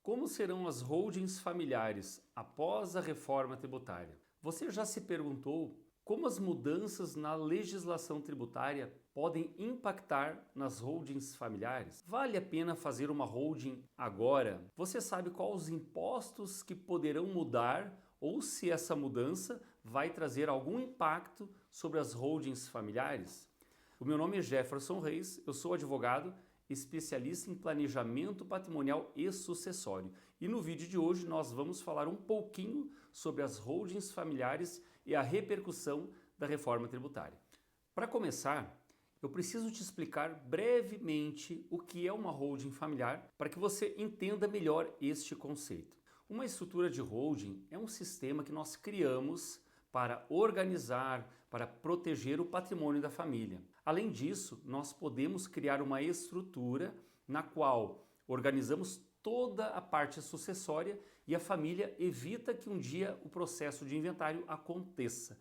Como serão as holdings familiares após a reforma tributária? Você já se perguntou como as mudanças na legislação tributária podem impactar nas holdings familiares? Vale a pena fazer uma holding agora? Você sabe quais os impostos que poderão mudar ou se essa mudança vai trazer algum impacto sobre as holdings familiares? O meu nome é Jefferson Reis, eu sou advogado, especialista em planejamento patrimonial e sucessório. E no vídeo de hoje nós vamos falar um pouquinho sobre as holdings familiares e a repercussão da reforma tributária. Para começar, eu preciso te explicar brevemente o que é uma holding familiar para que você entenda melhor este conceito. Uma estrutura de holding é um sistema que nós criamos para organizar, para proteger o patrimônio da família. Além disso, nós podemos criar uma estrutura na qual organizamos toda a parte sucessória e a família evita que um dia o processo de inventário aconteça.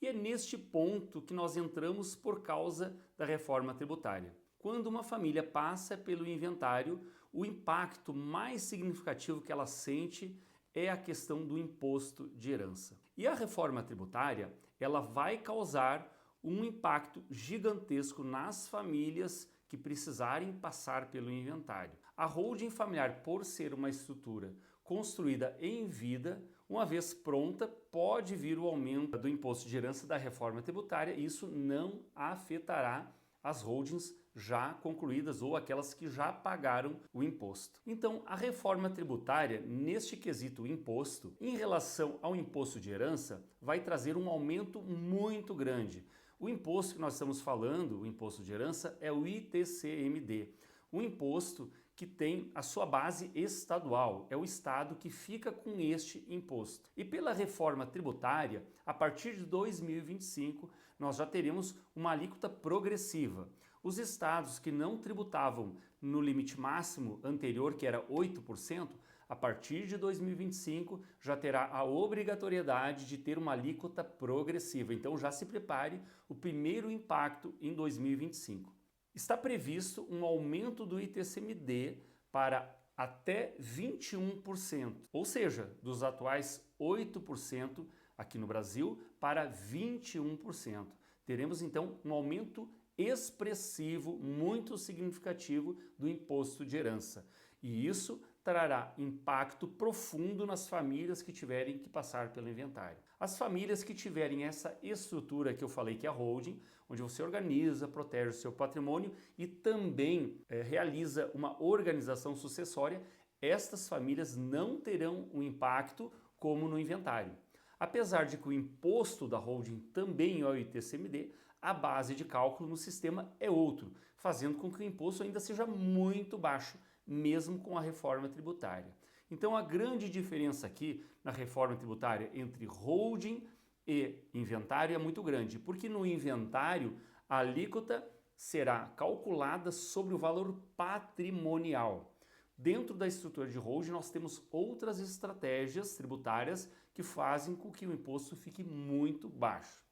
E é neste ponto que nós entramos por causa da reforma tributária. Quando uma família passa pelo inventário, o impacto mais significativo que ela sente é a questão do imposto de herança. E a reforma tributária, ela vai causar um impacto gigantesco nas famílias que precisarem passar pelo inventário. A holding familiar, por ser uma estrutura construída em vida, uma vez pronta, pode vir o aumento do imposto de herança da reforma tributária e isso não afetará as holdings já concluídas ou aquelas que já pagaram o imposto. Então, a reforma tributária, neste quesito imposto, em relação ao imposto de herança, vai trazer um aumento muito grande. O imposto que nós estamos falando, o imposto de herança, é o ITCMD. Um imposto que tem a sua base estadual, é o estado que fica com este imposto. E pela reforma tributária, a partir de 2025, nós já teremos uma alíquota progressiva. Os estados que não tributavam no limite máximo anterior, que era 8%, a partir de 2025 já terá a obrigatoriedade de ter uma alíquota progressiva. Então já se prepare o primeiro impacto em 2025. Está previsto um aumento do ITCMD para até 21%, ou seja, dos atuais 8% aqui no Brasil para 21%. Teremos então um aumento expressivo, muito significativo do imposto de herança. E isso trará impacto profundo nas famílias que tiverem que passar pelo inventário. As famílias que tiverem essa estrutura que eu falei que é a holding, onde você organiza, protege o seu patrimônio e também realiza uma organização sucessória, estas famílias não terão um impacto como no inventário. Apesar de que o imposto da holding também é o ITCMD, a base de cálculo no sistema é outro, fazendo com que o imposto ainda seja muito baixo, mesmo com a reforma tributária. Então a grande diferença aqui na reforma tributária entre holding e inventário é muito grande, porque no inventário a alíquota será calculada sobre o valor patrimonial. Dentro da estrutura de holding nós temos outras estratégias tributárias que fazem com que o imposto fique muito baixo.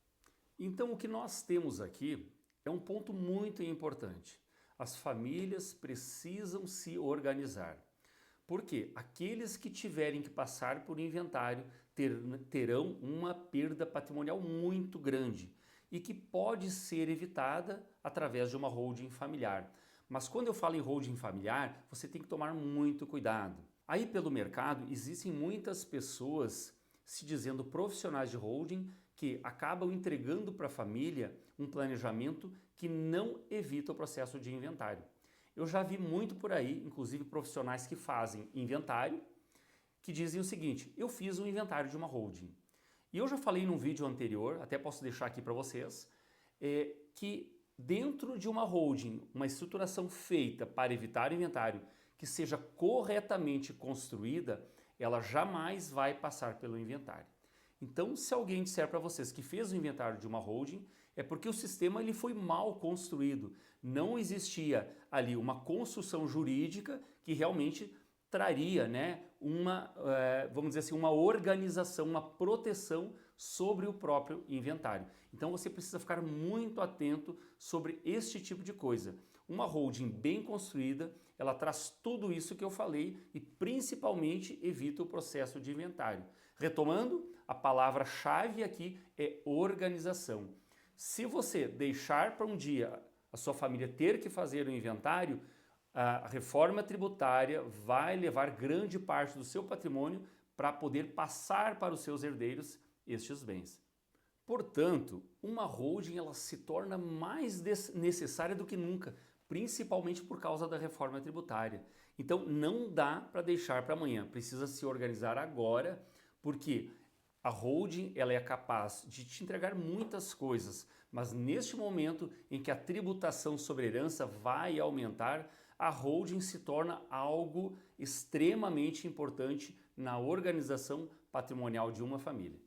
Então o que nós temos aqui é um ponto muito importante. As famílias precisam se organizar. Porque aqueles que tiverem que passar por inventário terão uma perda patrimonial muito grande e que pode ser evitada através de uma holding familiar. Mas quando eu falo em holding familiar, você tem que tomar muito cuidado. Aí pelo mercado existem muitas pessoas se dizendo profissionais de holding que acabam entregando para a família um planejamento que não evita o processo de inventário. Eu já vi muito por aí, inclusive profissionais que fazem inventário, que dizem o seguinte: eu fiz um inventário de uma holding. E eu já falei num vídeo anterior, até posso deixar aqui para vocês, que dentro de uma holding, uma estruturação feita para evitar o inventário que seja corretamente construída, ela jamais vai passar pelo inventário. Então, se alguém disser para vocês que fez o inventário de uma holding, é porque o sistema ele foi mal construído. Não existia ali uma construção jurídica que realmente traria, né, vamos dizer assim, uma organização, uma proteção sobre o próprio inventário. Então você precisa ficar muito atento sobre este tipo de coisa. Uma holding bem construída, ela traz tudo isso que eu falei e principalmente evita o processo de inventário. Retomando, a palavra-chave aqui é organização. Se você deixar para um dia a sua família ter que fazer o inventário, a reforma tributária vai levar grande parte do seu patrimônio para poder passar para os seus herdeiros estes bens. Portanto, uma holding ela se torna mais necessária do que nunca, principalmente por causa da reforma tributária. Então não dá para deixar para amanhã, precisa se organizar agora, porque a holding ela é capaz de te entregar muitas coisas, mas neste momento em que a tributação sobre herança vai aumentar, a holding se torna algo extremamente importante na organização patrimonial de uma família.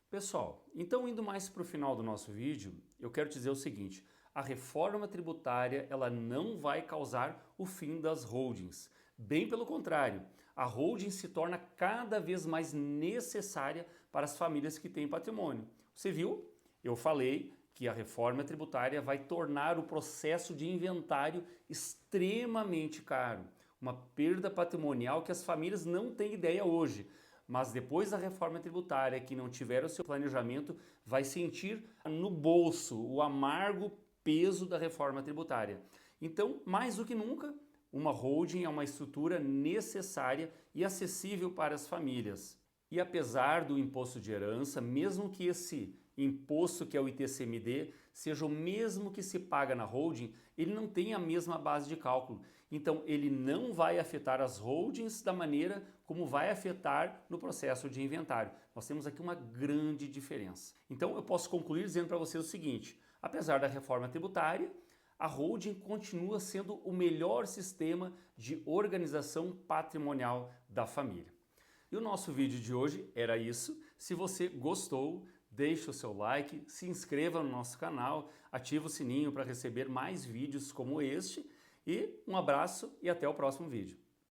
Pessoal, então indo mais para o final do nosso vídeo, eu quero dizer o seguinte, a reforma tributária ela não vai causar o fim das holdings. Bem pelo contrário, a holding se torna cada vez mais necessária para as famílias que têm patrimônio. Você viu? Eu falei que a reforma tributária vai tornar o processo de inventário extremamente caro, uma perda patrimonial que as famílias não têm ideia hoje. Mas depois da reforma tributária, que não tiver o seu planejamento, vai sentir no bolso o amargo peso da reforma tributária. Então, mais do que nunca, uma holding é uma estrutura necessária e acessível para as famílias. E apesar do imposto de herança, mesmo que esse imposto que é o ITCMD seja o mesmo que se paga na holding, ele não tem a mesma base de cálculo. Então ele não vai afetar as holdings da maneira como vai afetar no processo de inventário. Nós temos aqui uma grande diferença. Então eu posso concluir dizendo para vocês o seguinte, apesar da reforma tributária, a holding continua sendo o melhor sistema de organização patrimonial da família. E o nosso vídeo de hoje era isso. Se você gostou, deixe o seu like, se inscreva no nosso canal, ative o sininho para receber mais vídeos como este e um abraço e até o próximo vídeo.